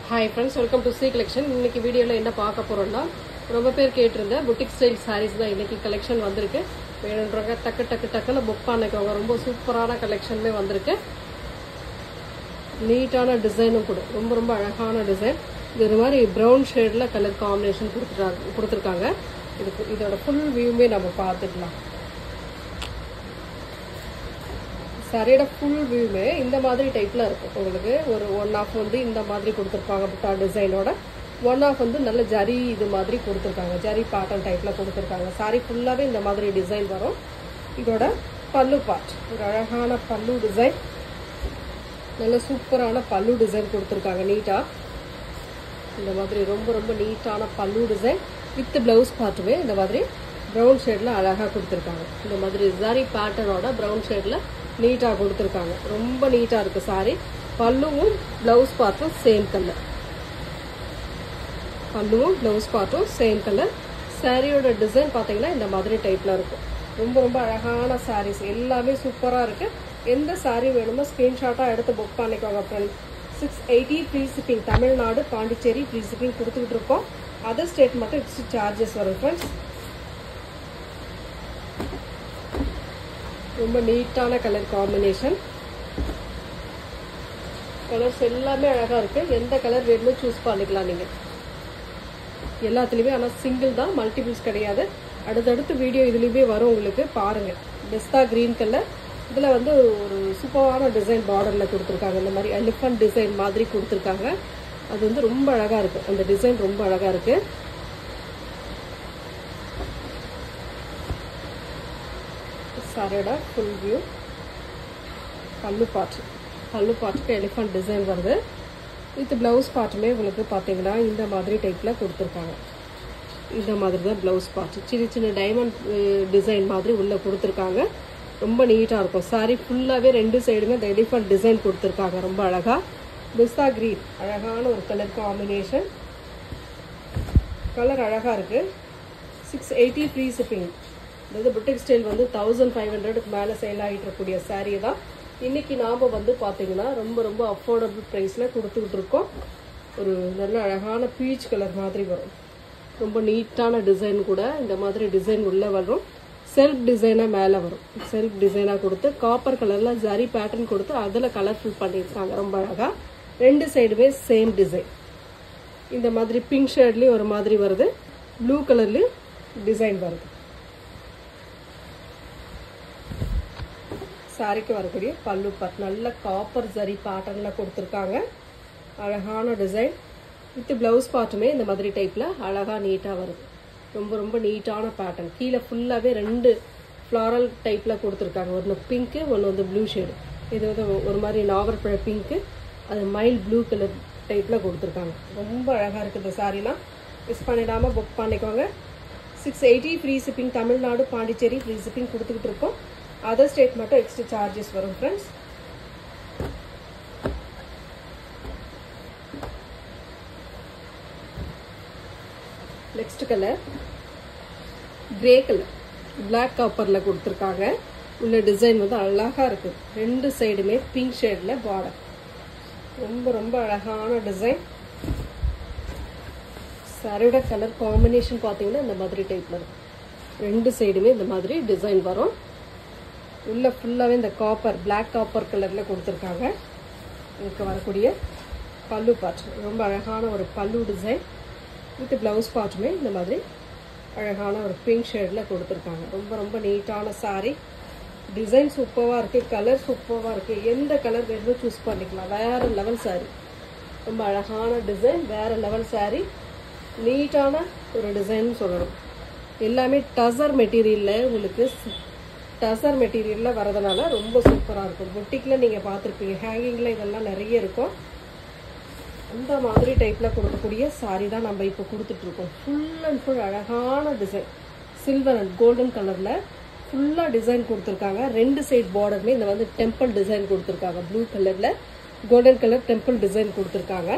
Hi friends, welcome to C collection. இன்னைக்கு வீடியோல என்ன பார்க்க போறோம்னா ரொம்ப பேர் கேட்டிருந்த boutique style sarees தான் இன்னைக்கு கலெக்ஷன் வந்திருக்கு. வேணும்ன்றவங்க டக்குன்னு புக் பண்ணிக்கோங்க. ரொம்ப சூப்பரான கலெக்ஷன்மே வந்திருக்கு. நீட்டான டிசைனும் கூட ரொம்ப அழகான டிசைன். இது மாதிரி brown shadeல கலர் காம்பினேஷன் கொடுத்திருக்காங்க. இதோட full viewமே நம்ம பார்த்துக்கலாம். சாரியோட ஃபுல் வியூமே இந்த மாதிரி டைப்ல இருக்கும். உங்களுக்கு ஒரு ஒன் ஆஃப் வந்து இந்த மாதிரி கொடுத்துருப்பாங்க புட்டா டிசைனோட, ஒன் ஆஃப் வந்து நல்ல ஜரி இது மாதிரி கொடுத்துருக்காங்க, ஜரி பேட்டர்ன் டைப்ல கொடுத்துருக்காங்க. சாரி ஃபுல்லாவே இந்த மாதிரி டிசைன் வரும். இதோட பல்லு பார்ட் ஒரு அழகான பல்லு டிசைன், நல்ல சூப்பரான பல்லு டிசைன் கொடுத்துருக்காங்க. நீட்டா இந்த மாதிரி ரொம்ப நீட்டான பல்லு டிசைன் வித் பிளவுஸ் பார்ட்டுமே இந்த மாதிரி ப்ரௌன் ஷேட்ல அழகா கொடுத்துருக்காங்க. இந்த மாதிரி ஜரி பேட்டர்னோட ப்ரௌன் ஷேட்ல நீட்டா கொடுத்துருக்காங்க. ரொம்ப நீட்டா இருக்கு சாரி. பல்லுவும் பிளவுஸ் பார்ட்டும் சேம் கலர், பல்லுவும் பிளவுஸ் பார்ட்டும் சேம் கலர். சாரியோட டிசைன் பாத்தீங்கன்னா இந்த மாதிரி டைப்ல இருக்கும். ரொம்ப அழகான சாரீஸ் எல்லாமே சூப்பரா இருக்கு. எந்த சாரி வேணுமோ ஸ்கிரீன்ஷாட்டா எடுத்து புக் பண்ணிக்கோங்க friends. 680 free shipping. Tamil Nadu Pondicherry free shipping கொடுத்துக்கிட்டு இருக்கோம். அதர் ஸ்டேட் மட்டும் எக்ஸ்ட்ரா சார்ஜஸ் வரும் ஃப்ரெண்ட்ஸ். ரொம்ப நீட்டான கலர் காம்பினேஷன். கலர்ஸ் எல்லாமே அழகா இருக்கு. எந்த கலர் வேணுமோ சூஸ் பண்ணிக்கலாம் நீங்க. எல்லாத்துலயுமே ஆனா சிங்கிள் தான், மல்டிபிள்ஸ் கிடையாது. அடுத்தடுத்து வீடியோ இதுலயுமே வரும் உங்களுக்கு, பாருங்க. பெஸ்டா கிரீன் கலர். இதுல வந்து ஒரு சூப்பரான டிசைன் பார்டர்ல கொடுத்துருக்காங்க. இந்த மாதிரி எலிஃபண்ட் டிசைன் மாதிரி கொடுத்துருக்காங்க. அது வந்து ரொம்ப அழகா இருக்கு. அந்த டிசைன் ரொம்ப அழகா இருக்கு. சாரியோட ஃபுல் வியூ. பல்லு பார்ட்டுக்கு எலிஃபண்ட் டிசைன் வருது. வித் பிளவுஸ் பார்ட்டுமே உங்களுக்கு பார்த்தீங்கன்னா இந்த மாதிரி டைப்ல கொடுத்துருக்காங்க. இந்த மாதிரி தான் பிளவுஸ் பார்ட். சின்ன டைமண்ட் டிசைன் மாதிரி உள்ள கொடுத்துருக்காங்க. ரொம்ப நீட்டா இருக்கும். சாரி ஃபுல்லாவே ரெண்டு சைடுமே இந்த எலிஃபண்ட் டிசைன் கொடுத்துருக்காங்க. ரொம்ப அழகா பிஸ்தா கிரீன், அழகான ஒரு கலர் காம்பினேஷன். கலர் அழகா இருக்கு. 680 ஃப்ரீ ஷிப்பிங். அதாவது புட்டிக் ஸ்டைல் வந்து 1500க்கு மேலே சேல் ஆகிட்டு இருக்கக்கூடிய சாரீ தான் இன்னைக்கு நாம வந்து பார்த்தீங்கன்னா ரொம்ப அஃபோர்டபுள் ப்ரைஸில் கொடுத்துக்கிட்டு இருக்கோம். ஒரு நல்ல அழகான பீச் கலர் மாதிரி வரும். ரொம்ப நீட்டான டிசைன் கூட. இந்த மாதிரி டிசைன் உள்ள வரும். செல்ஃப் டிசைனாக மேலே வரும். செல்ஃப் டிசைனாக கொடுத்து காப்பர் கலரில் ஜரி பேட்டர்ன் கொடுத்து அதில் கலர்ஃபுல் பண்ணியிருக்காங்க. ரொம்ப அழகாக ரெண்டு சைடுமே சேம் டிசைன். இந்த மாதிரி பிங்க் ஷேட்லேயும் ஒரு மாதிரி வருது, ப்ளூ கலர்லேயும் டிசைன் வருது. சாரிக்கு வரக்கூடிய பல்லு பார்ட் நல்ல காப்பர் ஜரி பேட்டர்ன்ல கொடுத்துருக்காங்க. அழகான டிசைன் வித் பிளவுஸ் பார்ட்டுமே இந்த மாதிரி டைப்ல அழகா நீட்டா வருது. ரொம்ப நீட்டான பேட்டர்ன். கீழே ஃபுல்லாவே ரெண்டு ஃப்ளாரல் டைப்ல கொடுத்துருக்காங்க. ஒன்று பிங்க், ஒன்று வந்து ப்ளூ ஷேடு. இது வந்து ஒரு மாதிரி நாவற்பழ பிங்க், அது மைல்ட் ப்ளூ கலர் டைப்ல கொடுத்துருக்காங்க. ரொம்ப அழகா இருக்கு இந்த சாரிலாம். மிஸ் பண்ணிடாம புக் பண்ணிக்கோங்க. 680 free shipping. Tamil Nadu Pondicherry free shipping கொடுத்துக்கிட்டு இருக்கோம். அதர் ஸ்டேட் மட்டும் எக்ஸ்ட்ரா சார்ஜஸ் வரும் friends. Next colour grey colour, black காப்பர்ல கொடுத்துருக்காங்க. உள்ள டிசைன் வந்து அழகா இருக்கு. ரெண்டு சைடுமே பிங்க் ஷேட்ல பார்டர். ரொம்ப அழகான டிசைன். சாரியோட கலர் காம்பினேஷன் பார்த்தீங்கன்னா இந்த மாதிரி டைப்ல இருக்கும். ரெண்டு சைடுமே இந்த மாதிரி டிசைன் வரும். உள்ள ஃபுல்லாவே இந்த காப்பர், பிளாக் காப்பர் கலர்ல கொடுத்துருக்காங்க. இதுக்கு வரக்கூடிய பல்லு பார்ட் ரொம்ப அழகான ஒரு பல்லு டிசைன் வித் பிளவுஸ் பார்ட்டுமே இந்த மாதிரி அழகான ஒரு பிங்க் ஷேட்ல கொடுத்துருக்காங்க. ரொம்ப நீட்டான சாரி. டிசைன் சூப்பராக இருக்கு, கலர் சூப்பராக இருக்கு. எந்த கலர் வேணுமோ சூஸ் பண்ணிக்கலாம். வேற லெவல் சாரி. ரொம்ப அழகான டிசைன், வேற லெவல் சாரி. நீட்டான ஒரு டிசைன் சொல்லணும். எல்லாமே டசர் மெட்டீரியல்ல உங்களுக்கு டசர் மெட்டீரியல்ல வரதுனால ரொம்ப சூப்பரா இருக்கும். புட்டிக்ல நீங்க பார்த்துருப்பீங்க, ஹேங்கிங்ல இதெல்லாம் நிறைய இருக்கும். அந்த மாதிரி டைப்ல கொடுக்கக்கூடிய சாரி தான் நம்ம இப்போ கொடுத்துட்டு இருக்கோம். ஃபுல் அண்ட் ஃபுல் அழகான டிசைன். சில்வர் அண்ட் கோல்டன் கலர்ல ஃபுல்லா டிசைன் கொடுத்துருக்காங்க. ரெண்டு சைட் பார்டருமே இந்த வந்து டெம்பிள் டிசைன் கொடுத்துருக்காங்க. ப்ளூ கலர்ல கோல்டன் கலர் டெம்பிள் டிசைன் கொடுத்துருக்காங்க.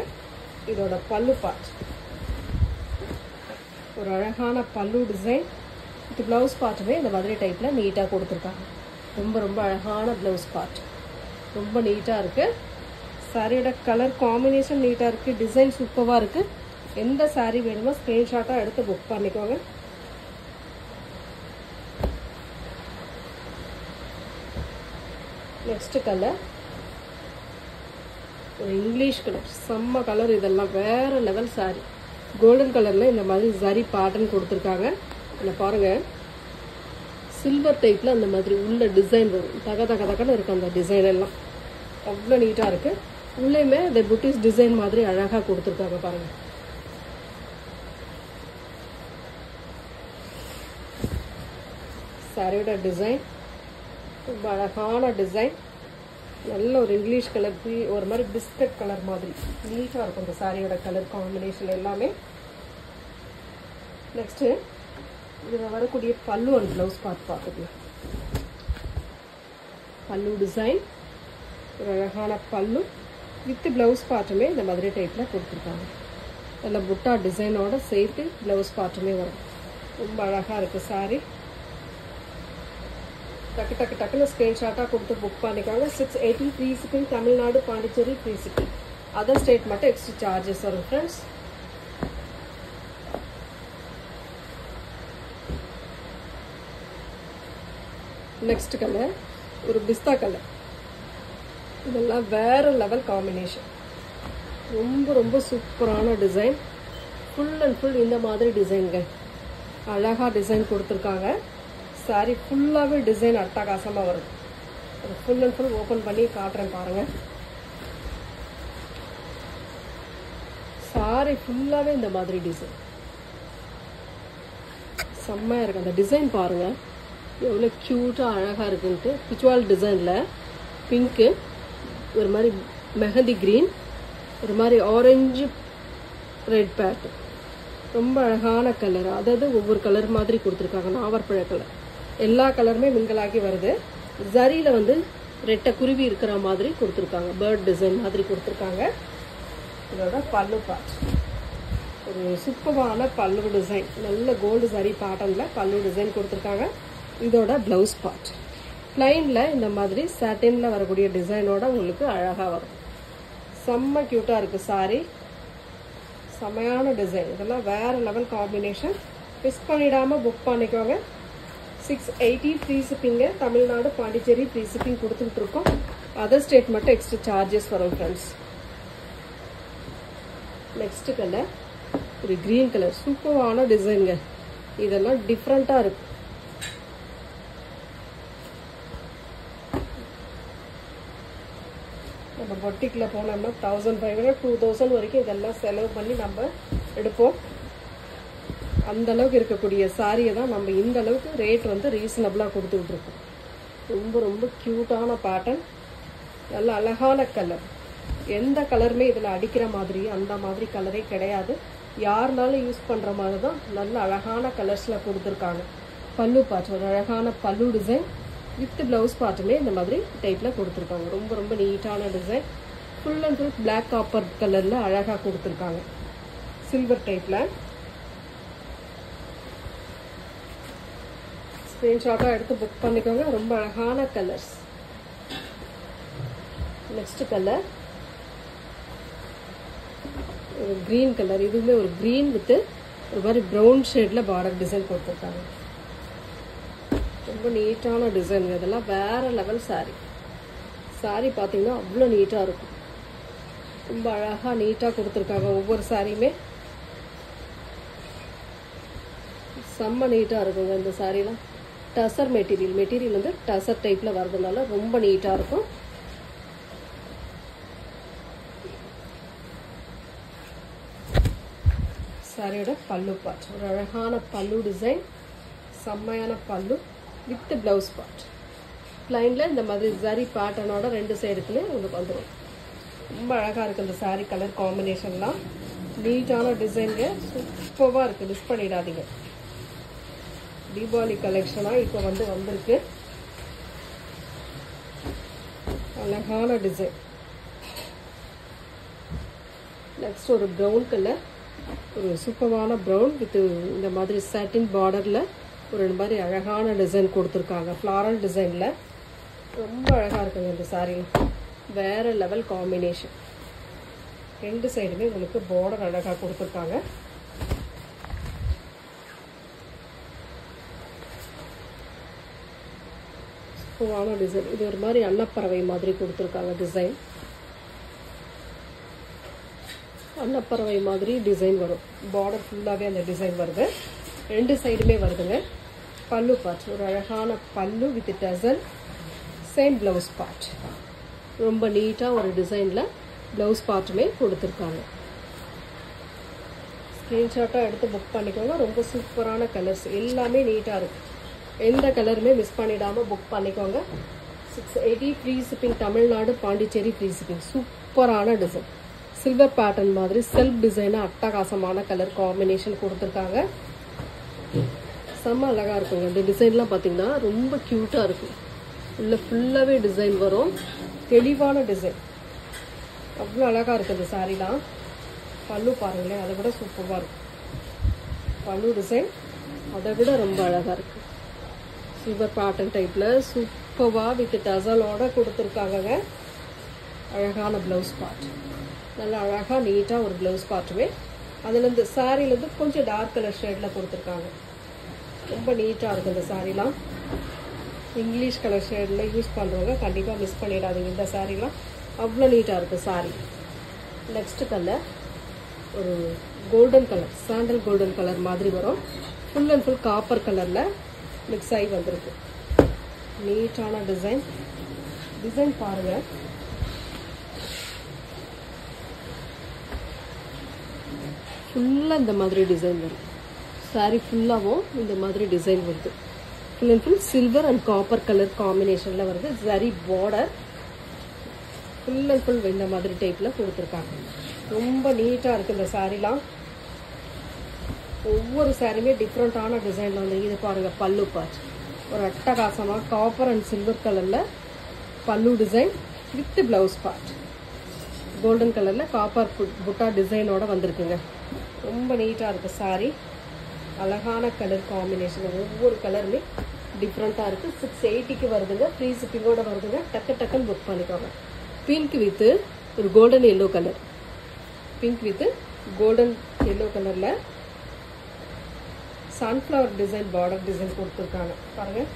இதோட பல்லு பார்ட் ஒரு அழகான பல்லு டிசைன். இது பிளவுஸ் பார்ட்டுமே இந்த மாதிரி டைப்ல நீட்டா கொடுத்துருக்காங்க. ரொம்ப அழகான பிளவுஸ் பார்ட். ரொம்ப நீட்டா இருக்கு. சாரியோட கலர் காம்பினேஷன் நீட்டாக இருக்குது, டிசைன் சூப்பராக இருக்குது. எந்த சாரீ வேணுமோ ஸ்க்ரீன்ஷாட்டாக எடுத்து புக் பண்ணிக்கோங்க. நெக்ஸ்ட் கலர் ஒரு இங்கிலீஷ் கலர், செம்ம கலர். இதெல்லாம் வேற லெவல் சாரீ. கோல்டன் கலரில் இந்த மாதிரி ஜரி பேட்டர்ன் கொடுத்துருக்காங்க. இதில் பாருங்கள், சில்வர் டைப்பில் அந்த மாதிரி உள்ள டிசைன் வரும். தக தக தகன்னு இருக்குது அந்த டிசைன் எல்லாம். அவ்வளோ நீட்டாக இருக்குது. உள்ளேயுமே இந்த புட்டிஸ் டிசைன் மாதிரி அழகாக கொடுத்துருக்காங்க பாருங்கள். சாரியோட டிசைன் ரொம்ப அழகான டிசைன். நல்ல ஒரு இங்கிலீஷ் கலர், ஒரு மாதிரி பிஸ்கட் கலர் மாதிரி நீட்டாக இருக்கும் இந்த சாரியோட கலர் காம்பினேஷன் எல்லாமே. நெக்ஸ்ட்டு இதில் வரக்கூடிய பல்லு அண்ட் ப்ளவுஸ் பார்த்துக்கலாம். பல்லு டிசைன் ஒரு அழகான பல்லு வித் ப்ளவுஸ் பார்ட்டுமே இந்த மாதிரி டைப்பில் கொடுத்துருக்காங்க. நல்ல புட்டா டிசைனோட சேர்த்து ப்ளவுஸ் பார்ட்டுமே வரும். ரொம்ப அழகாக இருக்குது சாரி. டக்கு டக்கு டக்குன்னு ஸ்க்ரீன்ஷாட்டாக கொடுத்து புக் பண்ணிக்கோங்க. 680 free shipping, Tamil Nadu, Pondicherry free shipping. Other state மட்டும் எக்ஸ்ட்ரா சார்ஜஸ் வரும் ஃப்ரெண்ட்ஸ். நெக்ஸ்ட் கலர் ஒரு பிஸ்தா கலர். இதெல்லாம் வேற லெவல் காம்பினேஷன். ரொம்ப ரொம்ப சூப்பரான டிசைன். ஃபுல் அண்ட் ஃபுல் இந்த மாதிரி டிசைன்கள் அழகாக டிசைன் கொடுத்துருக்காங்க. சாரி ஃபுல்லாகவே டிசைன் அட்டகாசமாக வரும். அது ஃபுல் அண்ட் ஃபுல் ஓப்பன் பண்ணி காட்டுறேன் பாருங்கள். சாரி ஃபுல்லாகவே இந்த மாதிரி டிசைன் செம்மையாக இருக்குது. அந்த டிசைன் பாருங்கள் எவ்வளோ க்யூட்டாக அழகாக இருக்குன்ட்டு. பிச்சுவால் டிசைனில் பிங்க்கு, ஒரு மாதிரி மெஹந்தி க்ரீன், ஒரு மாதிரி ஆரஞ்சு ரெட் பேட்டர்ன். ரொம்ப அழகான கலர். அதாவது ஒவ்வொரு கலர் மாதிரி கொடுத்துருக்காங்க. நாவற்பழ கலர் எல்லா கலருமே மிங்கலாகி வருது. ஜரியில் வந்து ரெட்டை குருவி இருக்கிற மாதிரி கொடுத்துருக்காங்க. பேர்ட் டிசைன் மாதிரி கொடுத்துருக்காங்க. இதோட பல்லு பார்ட் ஒரு சூப்பரான பல்லு டிசைன். நல்ல கோல்டு ஜரி பேட்டர்னில் பல்லு டிசைன் கொடுத்துருக்காங்க. இதோட ப்ளவுஸ் பார்ட் பிளைனில் இந்த மாதிரி சாட்டினில் வரக்கூடிய டிசைனோட உங்களுக்கு அழகாக வரும். செம்ம க்யூட்டாக இருக்குது சாரி. செம்மையான டிசைன். இதெல்லாம் வேறு லெவல் காம்பினேஷன். மிஸ் பண்ணிடாமல் புக் பண்ணிக்கோங்க. 680 free shipping, Tamil Nadu, Pondicherry free shipping கொடுத்துட்டு இருக்கோம். அதர் ஸ்டேட் மட்டும் எக்ஸ்ட்ரா சார்ஜஸ் வரும் ஃப்ரெண்ட்ஸ். நெக்ஸ்ட் கலர் ஒரு கிரீன் கலர். சூப்பரான டிசைனுங்க. இதெல்லாம் டிஃப்ரெண்ட்டாக இருக்கு. நம்ம பொட்டிக்கில் போனோம்னா 1500 2000 வரைக்கும் இதெல்லாம் செலவு பண்ணி நம்ம எடுப்போம். அந்த அளவுக்கு இருக்கக்கூடிய சாரியை தான் நம்ம இந்த அளவுக்கு ரேட் வந்து ரீசனபிளாக கொடுத்துட்ருக்கோம். ரொம்ப ரொம்ப க்யூட்டான பேட்டர்ன். நல்ல அழகான கலர். எந்த கலருமே இதில் அடிக்கிற மாதிரி அந்த மாதிரி கலரே கிடையாது. யாருனாலும் யூஸ் பண்ணுற மாதிரி தான் நல்ல அழகான கலர்ஸில் கொடுத்துருக்காங்க. பல்லு பார்ட் ஒரு அழகான பல்லு டிசைன் வித் ப்ளவுஸ் பார்ட்டுமே இந்த மாதிரி டைப்பில் கொடுத்துருக்காங்க. ரொம்ப ரொம்ப நீட்டான design. Full and full black copper கலரில் அழகாக கொடுத்துருக்காங்க. சில்வர் டைப்பில் ஸ்க்ரீன்ஷாட்டாக எடுத்து புக் பண்ணிக்கோங்க. ரொம்ப அழகான கலர்ஸ். நெக்ஸ்ட் கலர் ஒரு க்ரீன் கலர். இதுவுமே ஒரு க்ரீன் வித்து ஒரு மாதிரி ப்ரௌன் ஷேடில் பார்டர் டிசைன் கொடுத்துருக்காங்க. ரொம்ப நீட்டான டிசைன். இதெல்லாம் வேறு லெவல் சாரி. சாரி பார்த்தீங்கன்னா அவ்வளோ நீட்டாக இருக்கும். ரொம்ப அழகாக நீட்டாக கொடுத்துருக்காங்க. ஒவ்வொரு சாரியுமே செம்ம நீட்டாக இருக்குங்க. இந்த சாரீலாம் டசர் மெட்டீரியல் வந்து டசர் டைப்பில் வரதுனால ரொம்ப நீட்டாக இருக்கும். சாரியோட பல்லு பார்ட் ஒரு அழகான பல்லு டிசைன். செம்மையான பல்லு வித் ப்ளவுஸ் பார்ட். பிளைனில் இந்த மாதிரி ஜரி பேட்டர்னோட ரெண்டு சைடுக்குள்ளே உங்களுக்கு வந்துடும். ரொம்ப அழகாக இருக்குது இந்த சாரீ கலர் காம்பினேஷன்லாம். நீட்டான டிசைனுங்க. சூப்பராக இருக்குது. மிஸ் பண்ணிடாதீங்க. தீபாவளி கலெக்ஷனாக இப்போ வந்திருக்கு. அழகான டிசைன். நெக்ஸ்ட் ஒரு ப்ரௌன் கலர். ஒரு சூப்பரான ப்ரௌன் வித் இந்த மாதிரி சாட்டின் பார்டரில் ஒரு மாதிரி அழகான டிசைன் கொடுத்துருக்காங்க. ஃப்ளாரல் டிசைனில் ரொம்ப அழகாக இருக்குங்க இந்த சாரீலாம். வேற லெவல் காம்பினேஷன். ரெண்டு சைடுமே உங்களுக்கு பார்டர் அழகா கொடுத்துருக்காங்க. சூப்பரான டிசைன். இது ஒரு மாதிரி அன்னப்பறவை மாதிரி கொடுத்துருக்காங்க டிசைன். அன்னப்பறவை மாதிரி டிசைன் வரும். பார்டர் ஃபுல்லாகவே அந்த டிசைன் வருது. ரெண்டு சைடுமே வருதுங்க. பல்லு பார்ட் ஒரு அழகான பல்லு வித் டசல். Same blouse part. ரொம்ப நீட்டாக ஒரு டிசைனில் ப்ளவுஸ் பார்ட்டுமே கொடுத்துருக்காங்க. ஸ்க்ரீன்ஷாட்டாக எடுத்து புக் பண்ணிக்கோங்க. ரொம்ப சூப்பரான கலர்ஸ் எல்லாமே நீட்டாக இருக்குது. எந்த கலருமே மிஸ் பண்ணிடாமல் புக் பண்ணிக்கோங்க. 680 free shipping. Tamil Nadu Pondicherry free shipping. சூப்பரான டிசைன். சில்வர் பேட்டர்ன் மாதிரி செல்ஃப் டிசைனாக அட்டகாசமான கலர் காம்பினேஷன் கொடுத்துருக்காங்க. செம்ம அழகாக இருக்குங்க. இந்த டிசைன்லாம் பார்த்தீங்கன்னா ரொம்ப க்யூட்டாக இருக்கும். உள்ள ஃபுல்லாகவே டிசைன் வரும். தெளிவான டிசைன். அவ்வளோ அழகாக இருக்குது இந்த சாரீலாம். பல்லு பாருங்களேன், அதை விட சூப்பராக இருக்கும். பல்லு டிசைன் அதை விட ரொம்ப அழகாக இருக்குது. சில்வர் பேட்டர்ன் டைப்பில் சூப்பராக வித் டசலோட கொடுத்துருக்காங்க. அழகான ப்ளவுஸ் பார்ட். நல்லா அழகாக நீட்டாக ஒரு ப்ளவுஸ் பார்ட்டுமே அதுலேருந்து சாரீலேருந்து கொஞ்சம் டார்க் கலர் ஷேடில் கொடுத்துருக்காங்க. ரொம்ப நீட்டாக இருக்குது இந்த சாரீலாம். இங்கிலீஷ் கலர் ஷேடில் யூஸ் பண்ணுறவங்க கண்டிப்பாக மிஸ் பண்ணிடாதீங்க. இந்த சாரீலாம் அவ்வளோ நீட்டாக இருக்குது சாரீ. நெக்ஸ்ட் கலர் ஒரு golden colour, sandal golden colour மாதிரி வரும். ஃபுல் அண்ட் ஃபுல் காப்பர் கலரில் மிக்ஸ் ஆகி வந்திருக்கு. நீட்டான டிசைன். டிசைன் பாருங்கள். ஃபுல்லாக இந்த மாதிரி டிசைன் வரும். சாரீ ஃபுல்லாகவும் இந்த மாதிரி டிசைன் வருது. Full and full silver and copper colour காம்பினேஷனில் வருது. சரி பார்டர் ஃபுல் அண்ட் ஃபுல் இந்த மாதிரி டைப்பில் கொடுத்துருக்காங்க. ரொம்ப நீட்டாக இருக்குது இந்த சாரீலாம். ஒவ்வொரு சாரியுமே டிஃப்ரெண்ட்டான டிசைனில் வந்து இது பாருங்கள். பல்லு பார்ட் ஒரு அட்டகாசமாக காப்பர் அண்ட் சில்வர் கலரில் பல்லு design with blouse part golden கலரில் காப்பர் புட்டா டிசைனோட வந்திருக்குங்க. ரொம்ப நீட்டாக இருக்குது சாரீ. அழகான கலர் காம்பினேஷன். ஒவ்வொரு கலருமே டிஃப்ரெண்ட்டாக இருக்குது. 680க்கு வருதுங்க. ஃப்ரீ ஷிப்பிங்கோட வருதுங்க. டக்குன்னு புக் பண்ணிக்கோங்க. பிங்க் வித்து ஒரு golden yellow colour. Pink with golden yellow கலரில் சன்ஃப்ளவர் டிசைன் பார்டர் டிசைன் கொடுத்துருக்காங்க பாருங்கள்.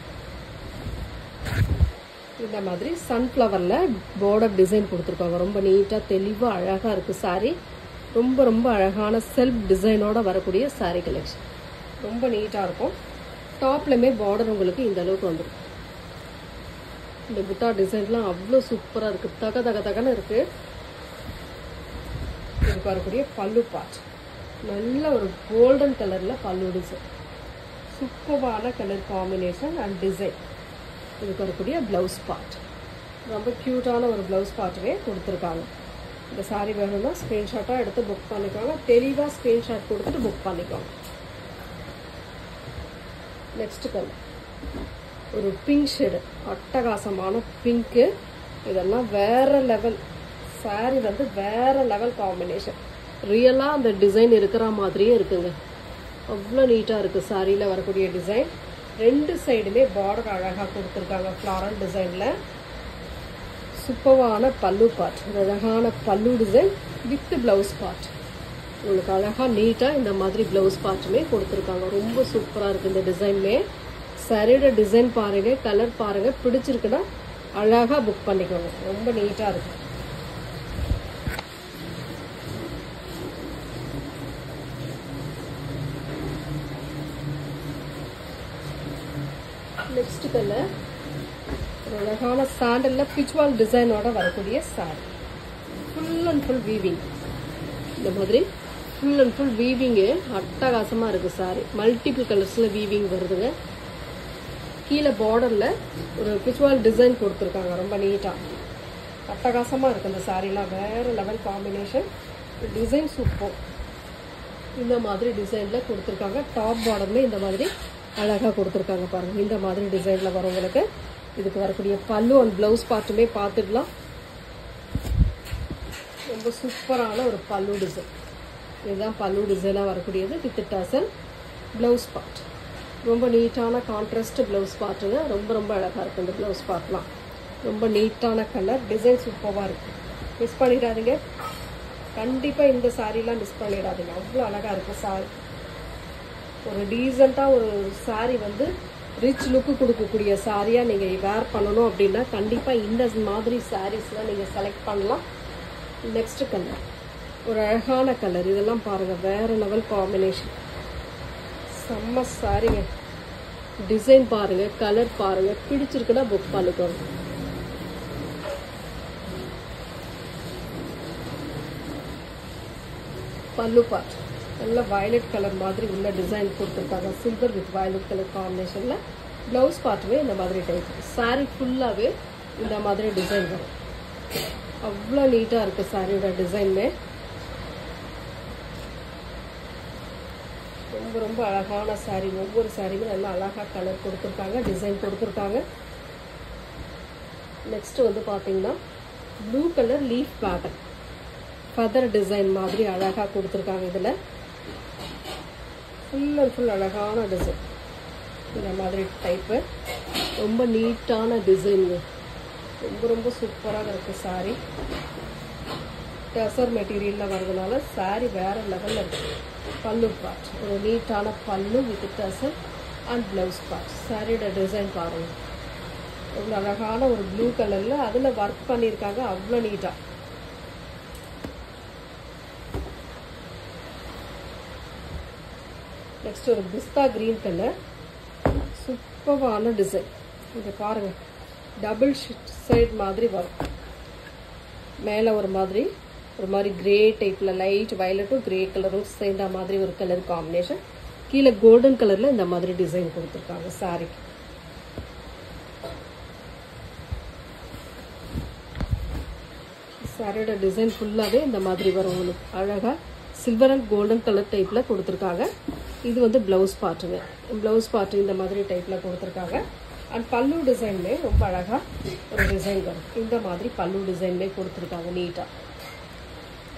இந்த மாதிரி சன்ஃப்ளவரில் பார்டர் டிசைன் கொடுத்துருக்காங்க. ரொம்ப நீட்டாக தெளிவாக அழகாக இருக்குது சாரீ. ரொம்ப ரொம்ப அழகான செல்ஃப் டிசைனோட வரக்கூடிய சாரீ கலெக்ஷன். ரொம்ப நீட்டாக இருக்கும். டாப்லையுமே பார்டர் உங்களுக்கு இந்த அளவுக்கு வந்துடும். இந்த புட்டா டிசைன்லாம் அவ்வளோ சூப்பராக இருக்குது. தகன்னு இருக்குது. இதுக்கு வரக்கூடிய பல்லு பார்ட் நல்ல ஒரு கோல்டன் கலரில் பல்லு டிசைன். சூப்பரான கலர் காம்பினேஷன் அண்ட் டிசைன். இதுக்கு வரக்கூடிய ப்ளவுஸ் பார்ட் ரொம்ப க்யூட்டான ஒரு ப்ளவுஸ் பார்ட்டுமே கொடுத்துருக்காங்க. இந்த சாரீ வேணும்னா ஸ்க்ரீன்ஷாட்டாக எடுத்து புக் பண்ணிக்கோங்க. தெளிவாக ஸ்க்ரீன்ஷாட் கொடுத்துட்டு புக் பண்ணிக்கோங்க. நெக்ஸ்ட் கலர் ஒரு பிங்க் ஷேடு. அட்டகாசமான பிங்க்கு. இதெல்லாம் வேற லெவல் சாரீ வந்து வேற லெவல் காம்பினேஷன். ரியலாக அந்த டிசைன் இருக்கிற மாதிரியே இருக்குங்க. அவ்வளோ நீட்டாக இருக்குது சாரியில் வரக்கூடிய டிசைன். ரெண்டு சைடுமே பார்டர் அழகாக கொடுத்துருக்காங்க ஃப்ளாரல் டிசைனில். சூப்பரான பல்லு பார்ட். அழகான பல்லு டிசைன் வித் ப்ளவுஸ் பார்ட். உங்களுக்கு அழகாக நீட்டாக இந்த மாதிரி ப்ளவுஸ் பார்ட்டுமே கொடுத்துருக்காங்க. ரொம்ப சூப்பராக இருக்குது இந்த டிசைனுமே. சரியோட டிசைன் பாருங்கள், கலர் பாருங்கள். பிடிச்சிருக்குன்னா அழகாக புக் பண்ணிக்கோங்க. ரொம்ப நீட்டாக இருக்குது. நெக்ஸ்ட் கலர் ஒரு அழகான சாண்டலில் பிச்வால் டிசைனோட வரக்கூடிய sorry. Full and full weaving. இந்த மாதிரி ஃபுல் அண்ட் ஃபுல் வீவிங்கு அட்டகாசமாக இருக்குது சாரி. மல்டிபிள் கலர்ஸில் வீவிங் வருதுங்க. கீழே பார்டரில் ஒரு பிச்வால் டிசைன் கொடுத்துருக்காங்க. ரொம்ப நீட்டாக அட்டகாசமாக இருக்குது இந்த சாரீலாம். வேறு லெவல் காம்பினேஷன். Design super. இந்த மாதிரி டிசைனில் கொடுத்துருக்காங்க. டாப் பார்டர்லேயே இந்த மாதிரி அழகாக கொடுத்துருக்காங்க பாருங்கள். இந்த மாதிரி டிசைனில் வரவங்களுக்கு இதுக்கு வரக்கூடிய பல்லு அண்ட் ப்ளவுஸ் பார்ட்டுமே பார்த்துடலாம். ரொம்ப சூப்பரான ஒரு பல்லு டிசைன். இதுதான் பல்லு டிசைனாக வரக்கூடியது வித் டசல் ப்ளவுஸ் பார்ட். ரொம்ப நீட்டான கான்ட்ராஸ்ட் ப்ளவுஸ் பார்ட்டுங்க. ரொம்ப ரொம்ப அழகாக இருக்குது இந்த ப்ளவுஸ் பார்ட்லாம். ரொம்ப நீட்டான கலர், டிசைன் சூப்பராக இருக்குது. மிஸ் பண்ணிடாதீங்க, கண்டிப்பாக இந்த சாரீலாம் மிஸ் பண்ணிடாதீங்க. அவ்வளோ அழகாக இருக்குது சாரி. ஒரு டீசெண்டாக ஒரு சாரீ வந்து ரிச் லுக்கு கொடுக்கக்கூடிய சாரியாக நீங்கள் வேர் பண்ணணும் அப்படின்னா கண்டிப்பாக இந்த மாதிரி சாரீஸ்லாம் நீங்கள் செலக்ட் பண்ணலாம். நெக்ஸ்ட் கலர் ஒரு அழகான கலர், இதெல்லாம் பாருங்கள், வேறு லெவல் காம்பினேஷன், செம்ம சாரிங்க. டிசைன் பாருங்கள், கலர் பாருங்கள், பிடிச்சிருக்குன்னா புக் பண்ணிக்கோங்க. பல்லு பார்ட் நல்ல வயலட் கலர் மாதிரி உள்ள டிசைன் கொடுத்துருக்காங்க, சில்வர் வித் வயலட் கலர் காம்பினேஷனில். ப்ளவுஸ் பார்ட்டுமே இந்த மாதிரி டைப், சாரீ ஃபுல்லாகவே இந்த மாதிரி டிசைன் வரும். அவ்வளோ நீட்டாக இருக்குது சாரியோட டிசைனுமே. ரொம்ப ரொம்ப அழகான சாரீ, ஒவ்வொரு சாரியுமே நல்லா அழகாக கலர் கொடுத்துருக்காங்க, டிசைன் கொடுத்துருக்காங்க. நெக்ஸ்ட் வந்து பார்த்தீங்கன்னா blue colour leaf pattern further design மாதிரி அழகாக கொடுத்துருக்காங்க. இதில் ஃபுல் அண்ட் ஃபுல் அழகான டிசைன், இந்த மாதிரி டைப்பு, ரொம்ப நீட்டான டிசைனுங்க, ரொம்ப ரொம்ப சூப்பராக இருக்குது சாரீ. டசர் மெட்டீரியலில் வர்றதுனால சாரீ வேறு லெவலில் இருக்குது. பல்லு பார்ட் ஒரு நீட்டான பல்லு with tussar and blouse part. சாரியோட டிசைன் பாருங்கள், எவ்வளோ அழகான ஒரு ப்ளூ கலரில் அதில் ஒர்க் பண்ணியிருக்காங்க, அவ்வளோ நீட்டாக. நெக்ஸ்ட் ஒரு பிஸ்தா கிரீன் கலர், சூப்பரான டிசைன். இங்கே பாருங்கள், டபுள் சைட் மாதிரி வரும். மேலே ஒரு மாதிரி கிரே டைப்பில் லைட் வயலட்டும் கிரே கலரும் சேர்ந்த மாதிரி ஒரு கலர் காம்பினேஷன். கீழே கோல்டன் கலரில் இந்த மாதிரி டிசைன் கொடுத்துருக்காங்க சாரி. சாரியோட டிசைன் ஃபுல்லாகவே இந்த மாதிரி வரும் உங்களுக்கு, அழகாக சில்வர் அண்ட் கோல்டன் கலர் டைப்பில் கொடுத்துருக்காங்க. இது வந்து ப்ளவுஸ் பார்ட்டுங்க, ப்ளவுஸ் பார்ட்டு இந்த மாதிரி டைப்பில் கொடுத்துருக்காங்க. அண்ட் பல்லு டிசைன்மே ரொம்ப அழகாக ஒரு டிசைன் வரும், இந்த மாதிரி பல்லு டிசைன்மே கொடுத்துருக்காங்க நீட்டாக.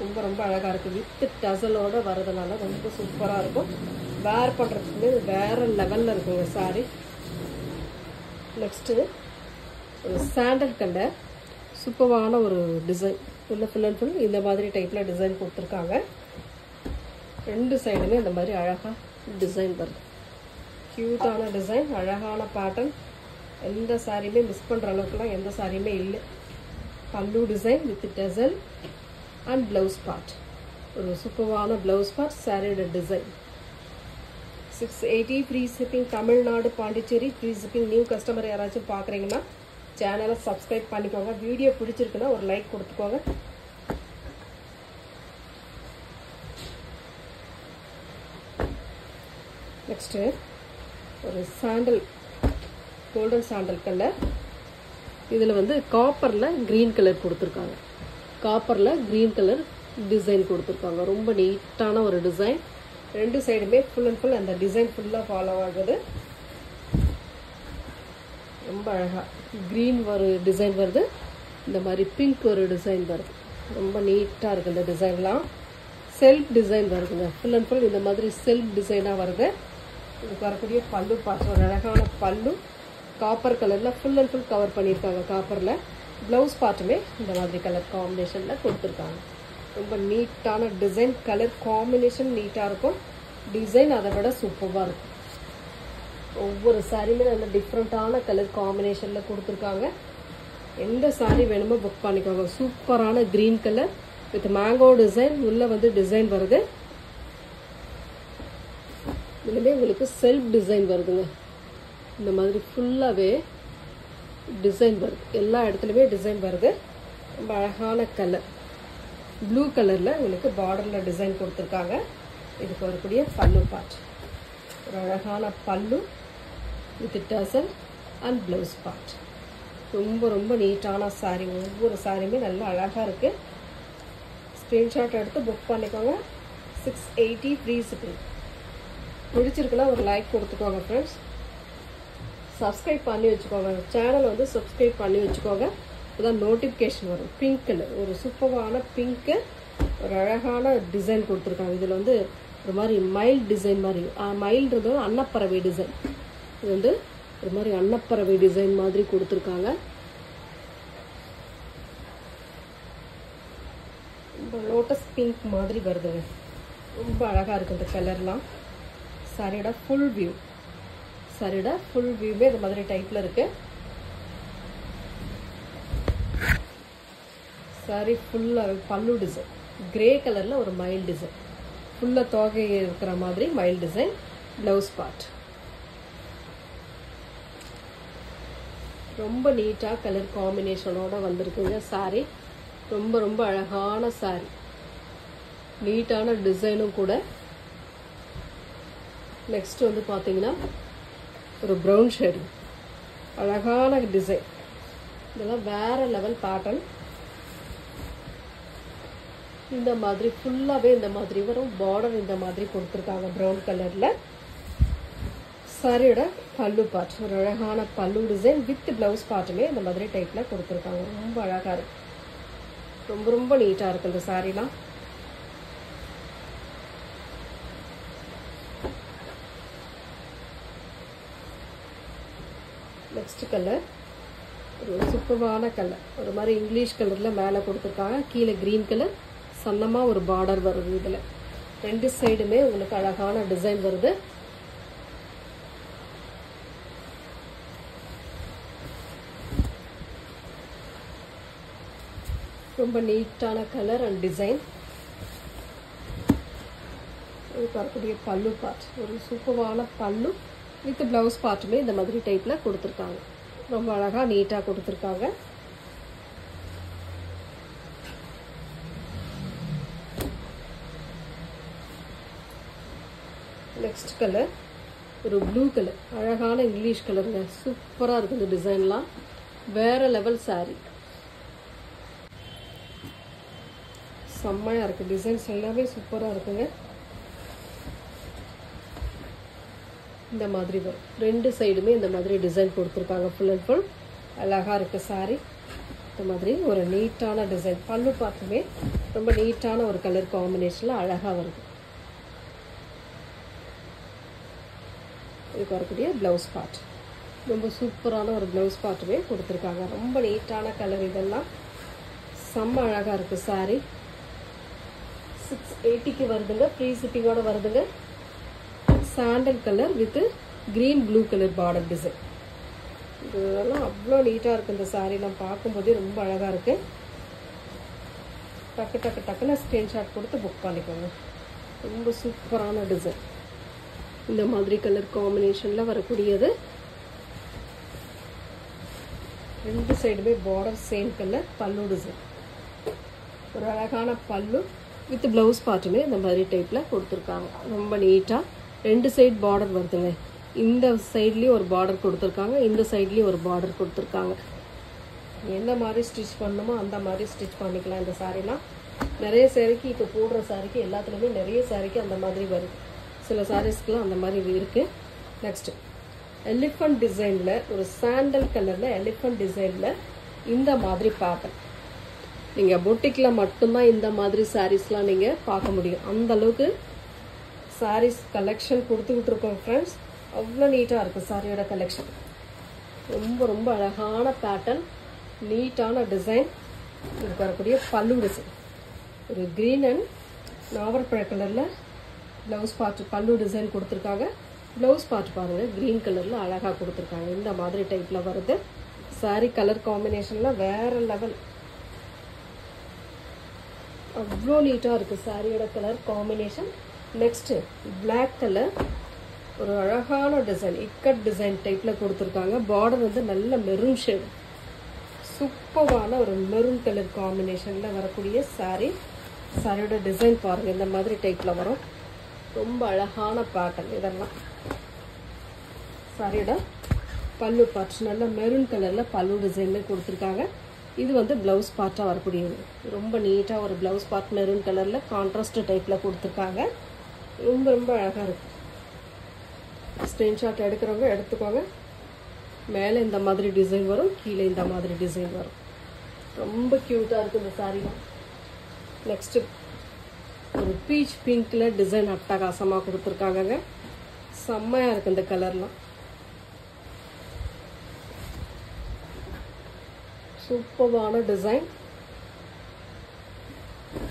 ரொம்ப ரொம்ப அழகாக இருக்குது, வித் டசலோடு வரதுனால ரொம்ப சூப்பராக இருக்கும். வேர் பண்ணுறதுக்கு வேறு லெவலில் இருக்குங்க சாரி. நெக்ஸ்ட்டு ஒரு சாண்டல் கலர், சூப்பரான ஒரு டிசைன், ஃபுல் அண்ட் ஃபுல் இந்த மாதிரி டைப்பில் டிசைன் கொடுத்துருக்காங்க. ரெண்டு சைடுமே இந்த மாதிரி அழகாக டிசைன் வருது, க்யூட்டான டிசைன், அழகான பேட்டர்ன். எந்த சாரியுமே மிஸ் பண்ணுற அளவுக்குலாம் எந்த சாரியுமே இல்லை. பல்லு design with டசல் and blouse part, ஒரு சூப்பரான ப்ளவுஸ் பார்ட். சாரியோட design 680 free shipping, Tamil Nadu Pondicherry free shipping. New customer யாராச்சும் பார்க்குறீங்கன்னா சேனலை சப்ஸ்கிரைப் பண்ணிக்கோங்க. வீடியோ பிடிச்சிருக்குன்னா ஒரு லைக் கொடுத்துக்கோங்க. நெக்ஸ்ட்டு ஒரு சாண்டல், கோல்டன் சாண்டல் கலர். இதில் வந்து காப்பரில் க்ரீன் கலர் கொடுத்துருக்காங்க, காப்பரில் க்ரீன் கலர் டிசைன் கொடுத்துருக்காங்க. ரொம்ப நீட்டான ஒரு டிசைன், ரெண்டு சைடுமே ஃபுல் அண்ட் ஃபுல் அந்த டிசைன் ஃபுல்லாக ஃபாலோ ஆகுது. ரொம்ப அழகாக க்ரீன் ஒரு டிசைன் வருது, இந்த மாதிரி பிங்க் ஒரு டிசைன் வருது, ரொம்ப நீட்டாக இருக்குது இந்த டிசைன்லாம். செல்ஃப் டிசைன் வருதுங்க, ஃபுல் அண்ட் ஃபுல் இந்த மாதிரி செல்ஃப் டிசைனாக வருது. இதுக்கு வரக்கூடிய பல்லு பார்த்து ஒரு அழகான பல்லு, காப்பர் கலரில் ஃபுல் அண்ட் ஃபுல் கவர் பண்ணியிருக்காங்க காப்பரில். ப்ளவுஸ் பார்ட்டுமே இந்த மாதிரி கலர் காம்பினேஷனில் கொடுத்துருக்காங்க. ரொம்ப நீட்டான டிசைன், கலர் காம்பினேஷன் நீட்டாக இருக்கும், டிசைன் அதை விட சூப்பராக இருக்கும். ஒவ்வொரு சாரியுமே நல்ல டிஃப்ரெண்ட்டான கலர் காம்பினேஷனில் கொடுத்துருக்காங்க. எந்த சாரி வேணுமோ புக் பண்ணிக்கோங்க. சூப்பரான green colour with mango design, உள்ளே வந்து டிசைன் வருது. இதுலேயே உங்களுக்கு செல்ஃப் டிசைன் வருதுங்க, இந்த மாதிரி ஃபுல்லாகவே டிசைன் வருது, எல்லா இடத்துலையுமே டிசைன் வருது. ரொம்ப அழகான கலர், ப்ளூ கலரில் உங்களுக்கு பார்டரில் டிசைன் கொடுத்துருக்காங்க. இதுக்கு வரக்கூடிய பல்லு பார்ட், ஒரு அழகான பல்லு வித் டசல் அண்ட் ப்ளவுஸ் பார்ட். ரொம்ப ரொம்ப நீட்டான சாரீ, ஒவ்வொரு சாரியுமே நல்லா அழகாக இருக்குது. ஸ்க்ரீன்ஷாட் எடுத்து புக் பண்ணிக்கோங்க. 680 ஃப்ரீ ஷிப்பிங். பிடிச்சிருக்குன்னா ஒரு லைக் கொடுத்துக்கோங்க ஃப்ரெண்ட்ஸ். சப்ஸ்கிரைப் பண்ணி வச்சுக்கோங்க, சேனல் வந்து சப்ஸ்கிரைப் பண்ணி வச்சுக்கோங்க, இப்போதான் நோட்டிஃபிகேஷன் வரும். பிங்க் கலர், ஒரு சூப்பரான பிங்க்கு, ஒரு அழகான டிசைன் கொடுத்துருக்காங்க. இதில் வந்து ஒரு மாதிரி மைல்டு டிசைன் மாதிரி, மைல்டுறது அன்னப்பறவை டிசைன், இது வந்து ஒரு மாதிரி அன்னப்பறவை டிசைன் மாதிரி கொடுத்துருக்காங்க. லோட்டஸ் பிங்க் மாதிரி வருதுங்க. ரொம்ப அழகாக இருக்குது இந்த கலர்லாம். சாரியோட ஃபுல் வியூ, சாரியோட ஃபுல் வியூவே இந்த மாதிரி டைப்பில் இருக்குது. சாரி ஃபுல்லாக பல்லு டிசைன் கிரே கலரில் ஒரு மைல்டு டிசைன், ஃபுல்லாக தோகை இருக்கிற மாதிரி மைல்டு டிசைன். ப்ளவுஸ் பார்ட் ரொம்ப நீட்டாக கலர் காம்பினேஷனோட வந்திருக்குங்க. சாரி ரொம்ப ரொம்ப அழகான சாரி, நீட்டான டிசைனும் கூட. நெக்ஸ்ட் வந்து பார்த்தீங்கன்னா ஒரு ப்ரௌன் ஷேடு, அழகான டிசைன். இதெல்லாம் வேற லெவல் பேட்டர்ன். இந்த மாதிரி ஃபுல்லாகவே இந்த மாதிரி வரும். பார்டர் இந்த மாதிரி கொடுத்துருக்காங்க ப்ரௌன் கலரில். சாரியோட பல்லு பார்ட் ஒரு அழகான பல்லு டிசைன் வித் ப்ளவுஸ் பார்ட்டுமே இந்த மாதிரி டைப்பில் கொடுத்துருக்காங்க. ரொம்ப அழகாக இருக்கு, ரொம்ப ரொம்ப நீட்டாக இருக்குது இந்த சாரீலாம். நெக்ஸ்ட் கலர் ஒரு சூப்பரான கலர், ஒரு மாதிரி இங்கிலீஷ் கலரில் மேலே கொடுத்துருக்காங்க. கீழே க்ரீன் கலர் சன்னமாக ஒரு பார்டர் வருது. இதில் ரெண்டு சைடுமே உங்களுக்கு அழகான டிசைன் வருது. ரொம்ப நீட்டான கலர் அண்ட் டிசைன். இது பார்க்கக்கூடிய பல்லு பார்ட் ஒரு சூப்பரான பல்லு வித் ப்ளவுஸ் பார்ட்டுமே இந்த மாதிரி டைப்பில் கொடுத்துருக்காங்க. ரொம்ப அழகாக நீட்டாக கொடுத்துருக்காங்க. நெக்ஸ்ட் கலர் ஒரு ப்ளூ கலர், அழகான இங்கிலீஷ் கலருங்க. சூப்பராக இருக்குது இந்த டிசைன்லாம், வேற லெவல் சாரி. செம்மையாக இருக்குது, டிசைன்ஸ் எல்லாமே சூப்பராக இருக்குங்க. இந்த மாதிரி வரும், ரெண்டு சைடுமே இந்த மாதிரி டிசைன் கொடுத்துருக்காங்க. ஃபுல் அண்ட் ஃபுல் அழகாக இருக்குது சாரி. இந்த மாதிரி ஒரு நீட்டான டிசைன், பல்லு பார்த்துமே ரொம்ப நீட்டான ஒரு கலர் காம்பினேஷனில் அழகாக வருது. இதுக்கு வரக்கூடிய ப்ளவுஸ் பார்ட் ரொம்ப சூப்பரான ஒரு ப்ளவுஸ் பார்ட்டுமே கொடுத்துருக்காங்க. ரொம்ப நீட்டான கலர், இதெல்லாம் செம்ம அழகாக இருக்குது சாரி. 680க்கு வருதுங்க, ஃப்ரீ ஷிப்பிங்கோட வருதுங்க. Sandal colour with green blue colour border design. இதெல்லாம் அவ்வளோ நீட்டாக இருக்குது இந்த சாரீலாம், பார்க்கும்போதே ரொம்ப அழகாக இருக்குது. டக்கு டக்கு டக்குன்னு ஸ்க்ரீன்ஷாட் கொடுத்து புக் பண்ணிக்கோங்க. ரொம்ப சூப்பரான டிசைன், இந்த மாதிரி கலர் காம்பினேஷனில் வரக்கூடியது. ரெண்டு சைடுமே பார்டர் சேம் கலர், பல்லு டிசைன் ஒரு அழகான பல்லு வித் ப்ளவுஸ் பார்ட்டுமே இந்த மாதிரி டைப்பில் கொடுத்துருக்காங்க. ரொம்ப நீட்டாக ரெண்டு சைடு பார்டர் வருதுங்க. இந்த சைட்லேயும் ஒரு பார்டர் கொடுத்துருக்காங்க, இந்த சைட்லேயும் ஒரு பார்டர் கொடுத்துருக்காங்க. எந்த மாதிரி ஸ்டிச் பண்ணணுமோ அந்த மாதிரி ஸ்டிச் பண்ணிக்கலாம். இந்த சாரீலாம் நிறைய சாரிக்கு, இப்போ போடுற சாரிக்கு எல்லாத்துலேயுமே நிறைய சாரிக்கு அந்த மாதிரி வருது. சில சாரீஸ்க்குலாம் அந்த மாதிரி இருக்குது. நெக்ஸ்ட் எலிஃபண்ட் டிசைனில் ஒரு சாண்டல் கலரில் எலிஃபண்ட் டிசைனில் இந்த மாதிரி பேட்டர்ன். நீங்கள் பொட்டிக்கில் மட்டும்தான் இந்த மாதிரி சாரீஸ்லாம் நீங்கள் பார்க்க முடியும். அந்த அளவுக்கு சாரீஸ் கலெக்ஷன் கொடுத்துக்கிட்டு இருக்கோம் ஃப்ரெண்ட்ஸ். அவ்வளோ நீட்டாக இருக்குது சாரியோட கலெக்ஷன். ரொம்ப ரொம்ப அழகான பேட்டர்ன், நீட்டான டிசைன். இதுக்கு வரக்கூடிய பல்லு டிசைன் ஒரு க்ரீன் அண்ட் நாவற்பழ கலரில் ப்ளவுஸ் பார்ட் பல்லு டிசைன் கொடுத்துருக்காங்க. ப்ளவுஸ் பார்ட் பாருங்கள், க்ரீன் கலரில் அழகாக கொடுத்துருக்காங்க. இந்த மாதிரி டைப்பில் வருது. சாரி கலர் காம்பினேஷன்லாம் வேறு லெவல், அவ்வளோ நீட்டாக இருக்குது சாரியோட colour combination. Next black colour ஒரு அழகான டிசைன், இக்கட் டிசைன் டைப்பில் கொடுத்துருக்காங்க. பார்டர் வந்து நல்ல மெரூன் ஷேடு, சூப்பரான ஒரு மெரூன் கலர் காம்பினேஷனில் வரக்கூடிய சாரி. சாரியோட டிசைன் பாருங்கள், இந்த மாதிரி டைப்பில் வரும். ரொம்ப அழகான பேட்டர்ன் இதெல்லாம். சாரியோட பல்லு பார்ட் நல்ல மெரூன் கலரில் பல்லு டிசைன்ல கொடுத்துருக்காங்க. இது வந்து ப்ளவுஸ் பார்ட்டாக வரக்கூடியது. ரொம்ப நீட்டாக ஒரு ப்ளவுஸ் பார்ட் மெரூன் கலரில் கான்ட்ராஸ்ட் டைப்பில் கொடுத்துருக்காங்க. ரொம்ப ரொம்ப அழகாக இருக்குது. ஸ்க்ரீன்ஷாட் எடுக்கிறவங்க எடுத்துக்கோங்க. மேலே இந்த மாதிரி டிசைன் வரும், கீழே இந்த மாதிரி டிசைன் வரும். ரொம்ப க்யூட்டாக இருக்குது இந்த சாரீலாம். நெக்ஸ்ட்டு ஒரு பீச் பிங்க்கில் டிசைன் அட்டகாசமாக கொடுத்துருக்காங்கங்க. செம்மையாக இருக்குது இந்த கலர்லாம். சூப்பரான டிசைன்.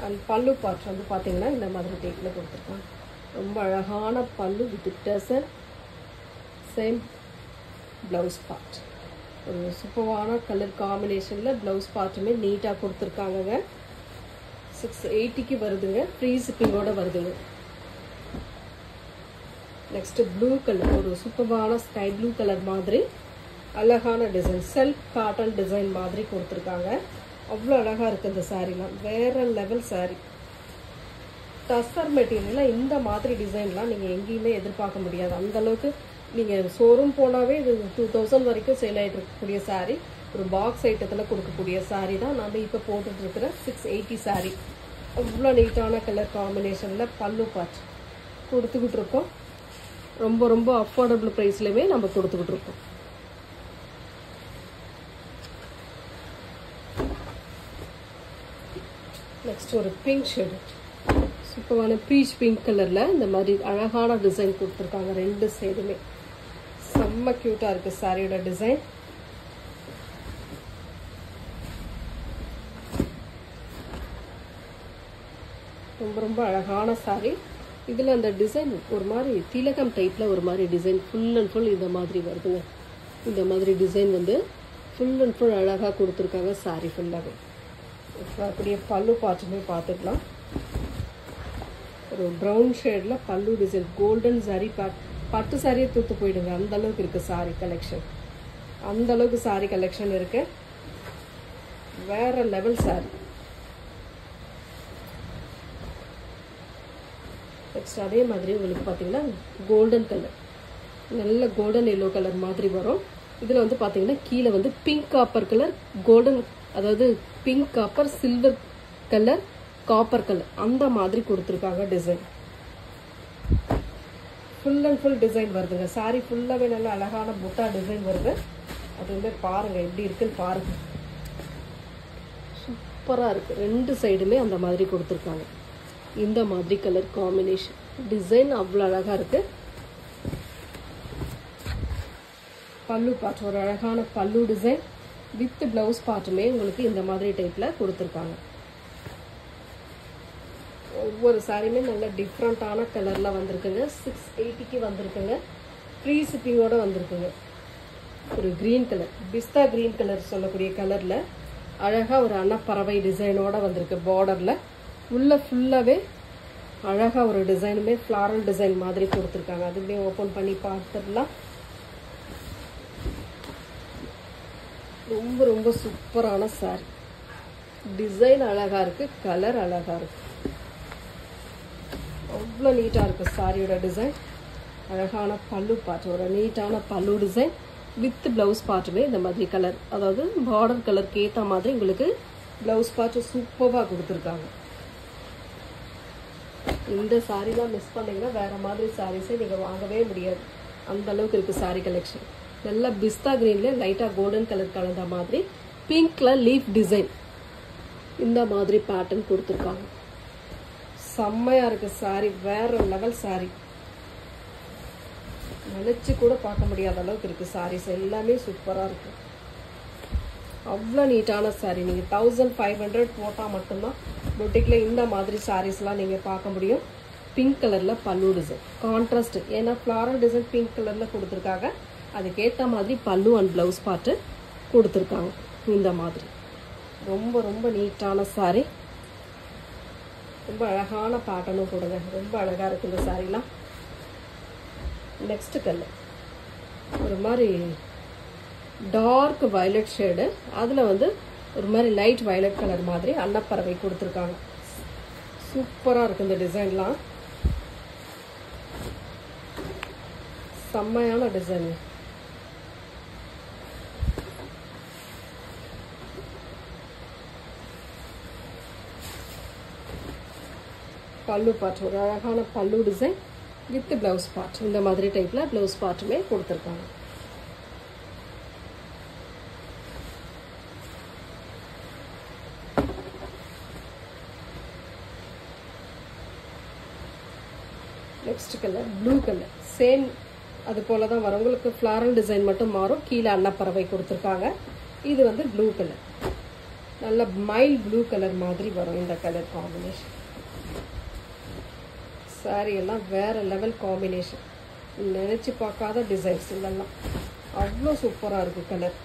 அண்ட் பல்லு பார்ட் வந்து பார்த்தீங்கன்னா இந்த மாதிரி டைப்பில் கொடுத்துருக்காங்க. ரொம்ப அழகான பல்லு with tussar. Same blouse part. ஒரு சூப்பரான கலர் காம்பினேஷனில் ப்ளவுஸ் பார்ட்டுமே நீட்டாக கொடுத்துருக்காங்கங்க. 680க்கு வருதுங்க. ஃப்ரீ ஷிப்பிங்கோட வருதுங்க. நெக்ஸ்ட் ப்ளூ கலர், ஒரு சூப்பரான ஸ்கை ப்ளூ கலர் மாதிரி அழகான டிசைன், செல்ஃப் பேட்டர்ன் டிசைன் மாதிரி கொடுத்துருக்காங்க. அவ்வளோ அழகாக இருக்குது இந்த சாரீலாம். வேற லெவல் சாரீ. டஸ்ஸர் மெட்டீரியலில் இந்த மாதிரி டிசைன்லாம் நீங்கள் எங்கேயுமே எதிர்பார்க்க முடியாது. அந்தளவுக்கு நீங்கள் ஷோரூம் போனாவே இது 2000 வரைக்கும் சேல் ஆகிட்டு இருக்கக்கூடிய சாரீ. ஒரு பாக்ஸ் ஐட்டத்தில் கொடுக்கக்கூடிய சாரீ தான் நம்ம இப்போ போட்டுட்ருக்கிற 680 சாரீ. அவ்வளோ நீட்டான கலர் காம்பினேஷனில் பல்லு பார்ட் கொடுத்துக்கிட்டு இருக்கோம். ரொம்ப ரொம்ப அஃபோர்டபுள் ப்ரைஸ்லையுமே நம்ம கொடுத்துக்கிட்டு இருக்கோம். நெக்ஸ்ட் ஒரு பிங்க் ஷேடு, சூப்பரான பீச் பிங்க் கலரில் இந்த மாதிரி அழகான டிசைன் கொடுத்துருக்காங்க. ரெண்டு சைடுமே செம்ம க்யூட்டாக இருக்குது சாரியோட டிசைன். ரொம்ப ரொம்ப அழகான சாரி. இதில் அந்த டிசைன் ஒரு மாதிரி திலகம் டைப்பில் ஒரு மாதிரி டிசைன் ஃபுல் அண்ட் ஃபுல் இந்த மாதிரி வருதுங்க. இந்த மாதிரி டிசைன் வந்து ஃபுல் அண்ட் ஃபுல் அழகாக கொடுத்துருக்காங்க சாரி ஃபுல்லாகவே. அப்படியே பல்லு பார்ட்டுமே பார்த்துக்கலாம். ஒரு ப்ரௌன் ஷேடில் பல்லு டிசைன், கோல்டன் சாரி. பட்டு சாரியை தூத்து போயிடுங்க, அந்த அளவுக்கு இருக்குது சாரி கலெக்ஷன். அந்த அளவுக்கு சாரி கலெக்ஷன் இருக்கு. வேற லெவல் சாரி. நெக்ஸ்ட் அதே மாதிரி உங்களுக்கு பார்த்தீங்கன்னா கோல்டன் கலர், நல்ல கோல்டன் எல்லோ கலர் மாதிரி வரும். இதில் வந்து பார்த்தீங்கன்னா கீழே வந்து பிங்க் காப்பர் கலர், கோல்டன், அதாவது pink copper, silver colour, copper colour அந்த மாதிரி கொடுத்துருக்காங்க design. Full and full design வருதுங்க. சாரி ஃபுல்லாகவே நல்ல அழகான புட்டா டிசைன் வருது. அதுவுமே பாருங்க எப்படி இருக்குன்னு பாருங்க. சூப்பராக இருக்குது. ரெண்டு சைடுமே அந்த மாதிரி கொடுத்துருக்காங்க. இந்த மாதிரி கலர் காம்பினேஷன் டிசைன் அவ்வளோ அழகாக இருக்குது. பல்லு பார்ட், ஒரு அழகான பல்லு டிசைன் வித் பிளவுஸ் பார்ட்டுமே உங்களுக்கு இந்த மாதிரி டைப்பில் கொடுத்துருக்காங்க. ஒவ்வொரு சாரியுமே நல்ல டிஃப்ரெண்ட்டான கலரில் வந்திருக்குங்க. 680க்கு வந்திருக்குங்க. ஃப்ரீ ஷிப்பிங்கோடு வந்திருக்குங்க. ஒரு க்ரீன் கலர், பிஸ்தா க்ரீன் கலர் சொல்லக்கூடிய கலரில் அழகாக ஒரு அன்னப்பறவை டிசைனோட வந்திருக்கு. பார்டரில் உள்ள ஃபுல்லாகவே அழகாக ஒரு டிசைனுமே ஃப்ளாரல் டிசைன் மாதிரி கொடுத்துருக்காங்க. அதுவே ஓப்பன் பண்ணி பார்த்துடலாம். ரொம்ப ரொம்ப சூப்பரான சாரி. டிசைன் அழகா இருக்கு, கலர் அழகா இருக்கு. அவ்வளோ நீட்டாக இருக்கு சாரியோட டிசைன். அழகான பல்லு பார்ட், ஒரு நீட்டான பல்லு டிசைன் வித் பிளவுஸ் பார்ட்டுமே இந்த மாதிரி கலர், அதாவது பார்டர் கலருக்கு ஏற்ற மாதிரி உங்களுக்கு பிளவுஸ் பார்ட் சூப்பராக கொடுத்துருக்காங்க. இந்த சாரீலாம் மிஸ் பண்ணீங்கன்னா வேற மாதிரி சாரீஸே நீங்கள் வாங்கவே முடியாது. அந்த அளவுக்கு இருக்குது சாரி கலெக்ஷன். நல்லா பிஸ்தா கிரீன்ல லைட்டா கோல்டன் கலர் கலந்த மாதிரி பிங்க்ல லீஃப் டிசைன் இந்த மாதிரி பேட்டர்ன் கொடுத்துருக்காங்க. செம்மையா இருக்கு சாரி. வேற லெவல் சாரி. நினைச்சு கூட பார்க்க முடியாத அளவுக்கு இருக்கு சாரீஸ் எல்லாமே. சூப்பரா இருக்கு. அவ்வளோ நீட்டான சாரி. நீங்கள் 1500 போட்டால் மட்டும்தான் பொட்டிக்கில் இந்த மாதிரி சாரீஸ்லாம் நீங்கள் பார்க்க முடியும். பிங்க் கலரில் பல்லு டிசைன் கான்ட்ராஸ்ட், ஏன்னா ஃப்ளாரல் டிசைன் பிங்க் கலரில் கொடுத்துருக்காங்க. அதுக்கேற்ற மாதிரி பல்லு அண்ட் ப்ளவுஸ் பார்ட்டு கொடுத்துருக்காங்க. இந்த மாதிரி ரொம்ப ரொம்ப நீட்டான சாரி. ரொம்ப அழகான பேட்டர்னும் கொடுங்க. ரொம்ப அழகாக இருக்குது இந்த சாரீலாம். நெக்ஸ்ட் கலர் ஒரு மாதிரி டார்க் வயலட் ஷேடு, அதில் வந்து ஒரு மாதிரி லைட் வயலட் கலர் மாதிரி அன்னப்பறவை கொடுத்துருக்காங்க. சூப்பராக இருக்குது இந்த டிசைன்லாம். செம்மையான டிசைன். பல்லு பார்ட், ஒரு அழகான பல்லு டிசைன் வித் பிளவுஸ் பார்ட். இந்த மாதிரி டைப்பில் பிளவுஸ் பார்ட்டுமே கொடுத்துருக்காங்க. Next colour blue colour. Same அது போல தான் வரும். உங்களுக்கு ஃப்ளாரல் டிசைன் மட்டும் மாறும். கீழே அன்னப்பறவை கொடுத்துருக்காங்க. இது வந்து ப்ளூ கலர். நல்ல மைல்ட் ப்ளூ கலர் மாதிரி வரும் இந்த கலர் காம்பினேஷன். சாரி எல்லாம் வேற லெவல் காம்பினேஷன், நினைச்சு பார்க்காத டிசைன்ஸ் இதெல்லாம். அவ்வளோ சூப்பராக இருக்குது கலர்.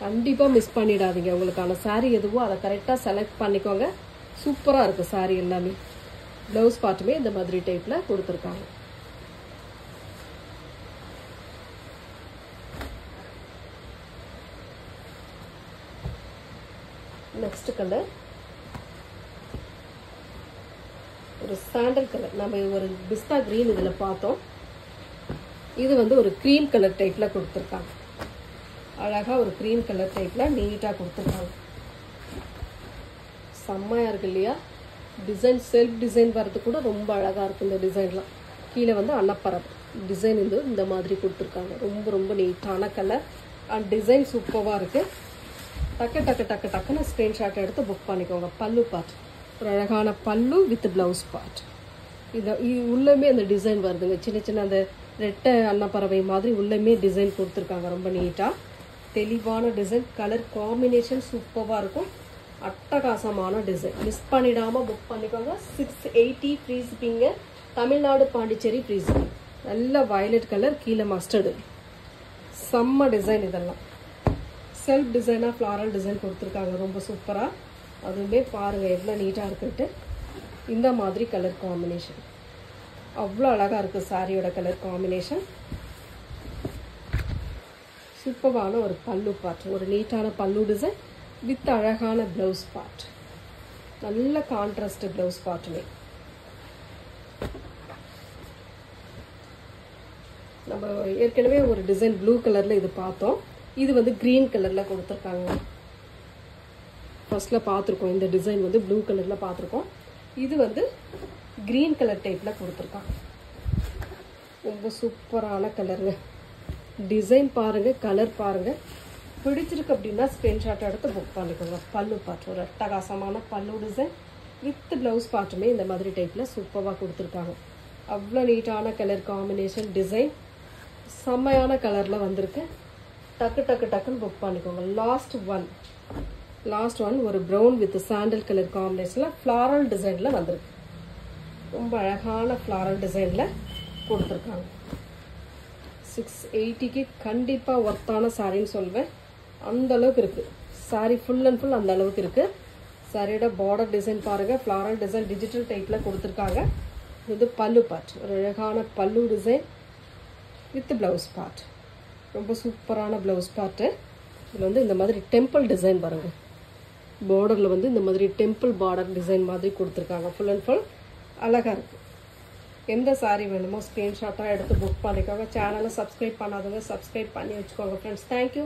கண்டிப்பாக மிஸ் பண்ணிடாதீங்க. உங்களுக்கான சாரீ எதுவோ அதை கரெக்டாக செலக்ட் பண்ணிக்கோங்க. சூப்பராக இருக்குது சாரீ எல்லாமே. ப்ளவுஸ் பார்ட்டுமே இந்த மாதிரி டைப்பில் கொடுத்துருக்காங்க. நெக்ஸ்ட் கலர் ஒரு சாண்டல் கலர். நம்ம ஒரு பிஸ்தா கிரீன் இதில் பார்த்தோம். இது வந்து ஒரு க்ரீம் கலர் டைப்பில் கொடுத்துருக்காங்க. அழகாக ஒரு க்ரீம் கலர் டைப்பில் நீட்டாக கொடுத்துருக்காங்க. செம்மையாக இருக்கு இல்லையா? டிசைன் செல்ஃப் டிசைன் வர்றது கூட ரொம்ப அழகாக இருக்குது இந்த டிசைன்லாம். கீழே வந்து அன்னப்பறவை டிசைன் இந்த மாதிரி கொடுத்துருக்காங்க. ரொம்ப ரொம்ப நீட்டான கலர் அண்ட் டிசைன் சூப்பராக இருக்குது. டக்குன்னு ஸ்க்ரீன்ஷாட் எடுத்து புக் பண்ணிக்கோங்க. பல்லு பார்ட் ஒரு அழகான பல்லு வித் ப்ளவுஸ் பார்ட். இது உள்ளமே அந்த டிசைன் வருதுங்க. சின்ன சின்ன அந்த ரெட்டை அன்னப்பறவை மாதிரி உள்ளமே டிசைன் கொடுத்துருக்காங்க. ரொம்ப நீட்டாக தெளிவான டிசைன். கலர் காம்பினேஷன் சூப்பராக இருக்கும். அட்டகாசமான டிசைன். மிஸ் பண்ணிடாமல் புக் பண்ணிக்கோங்க. 680 free shipping. Tamil Nadu Pondicherry free shipping. நல்ல வயலட் கலர், கீழே மஸ்டர்டு. செம்ம டிசைன். இதெல்லாம் செல்ஃப் டிசைனாக ஃப்ளாரல் டிசைன் கொடுத்துருக்காங்க. ரொம்ப சூப்பராக. அதுவுமே பாருங்கள் எவ்வளோ நீட்டாக இருக்குன்ட்டு. இந்த மாதிரி கலர் காம்பினேஷன் அவ்வளோ அழகாக இருக்குது. சாரியோட கலர் காம்பினேஷன் சூப்பரான ஒரு பல்லு பார்ட். ஒரு நீட்டான பல்லு டிசைன் வித் அழகான ப்ளவுஸ் பார்ட். நல்ல கான்ட்ராஸ்ட் ப்ளவுஸ் பார்ட்டுமே. நம்ம ஏற்கனவே ஒரு டிசைன் ப்ளூ கலரில் இது பார்த்தோம். இது வந்து க்ரீன் கலரில் கொடுத்துருக்காங்க. ஃபர்ஸ்ட்டில் பார்த்துருக்கோம். இந்த டிசைன் வந்து ப்ளூ கலரில் பார்த்துருக்கோம். இது வந்து க்ரீன் கலர் டைப்பில் கொடுத்துருக்காங்க. ரொம்ப சூப்பரான கலருங்க. டிசைன் பாருங்கள், கலர் பாருங்கள். பிடிச்சிருக்கு அப்படின்னா ஸ்க்ரீன்ஷாட் எடுத்து புக் பண்ணிக்கோங்க. பல்லு பார்ட் ஒரு அட்டகாசமான பல்லு டிசைன் வித் ப்ளவுஸ் பார்ட்டுமே இந்த மாதிரி டைப்பில் சூப்பராக கொடுத்துருக்காங்க. அவ்வளோ நீட்டான கலர் காம்பினேஷன் டிசைன் செம்மையான கலரில் வந்திருக்கு. டக்குன்னு புக் பண்ணிக்கோங்க. லாஸ்ட் ஒன் ஒரு ப்ரௌன் வித் சாண்டல் கலர் காம்பினேஷனில் ஃப்ளாரல் டிசைனில் வந்திருக்கு. ரொம்ப அழகான ஃப்ளாரல் டிசைனில் கொடுத்துருக்காங்க. 680க்கு கண்டிப்பாக ஒர்த்தான சாரின்னு சொல்வேன். அந்த அளவுக்கு இருக்குது சாரி. ஃபுல் அண்ட் ஃபுல் அந்த அளவுக்கு இருக்குது. சாரியோட பார்டர் டிசைன் பாருங்கள். ஃப்ளாரல் டிசைன் டிஜிட்டல் டைப்பில் கொடுத்துருக்காங்க. இது பல்லு பார்ட். ஒரு அழகான பல்லு டிசைன் வித் ப்ளவுஸ் பார்ட். ரொம்ப சூப்பரான ப்ளவுஸ் பார்ட்டு. இதில் வந்து இந்த மாதிரி டெம்பிள் டிசைன் பாருங்க. பார்டரில் வந்து இந்த மாதிரி டெம்பிள் பார்டர் டிசைன் மாதிரி கொடுத்துருக்காங்க. ஃபுல் அண்ட் ஃபுல் அழகாக இருக்குது. எந்த சாரீ வேணுமோ ஸ்க்ரீன்ஷாட்டாக எடுத்து புக் பண்ணிக்கோங்க. சேனலை சப்ஸ்கிரைப் பண்ணாதவங்க சப்ஸ்கிரைப் பண்ணி வச்சுக்கோங்க ஃப்ரெண்ட்ஸ். தேங்க்யூ.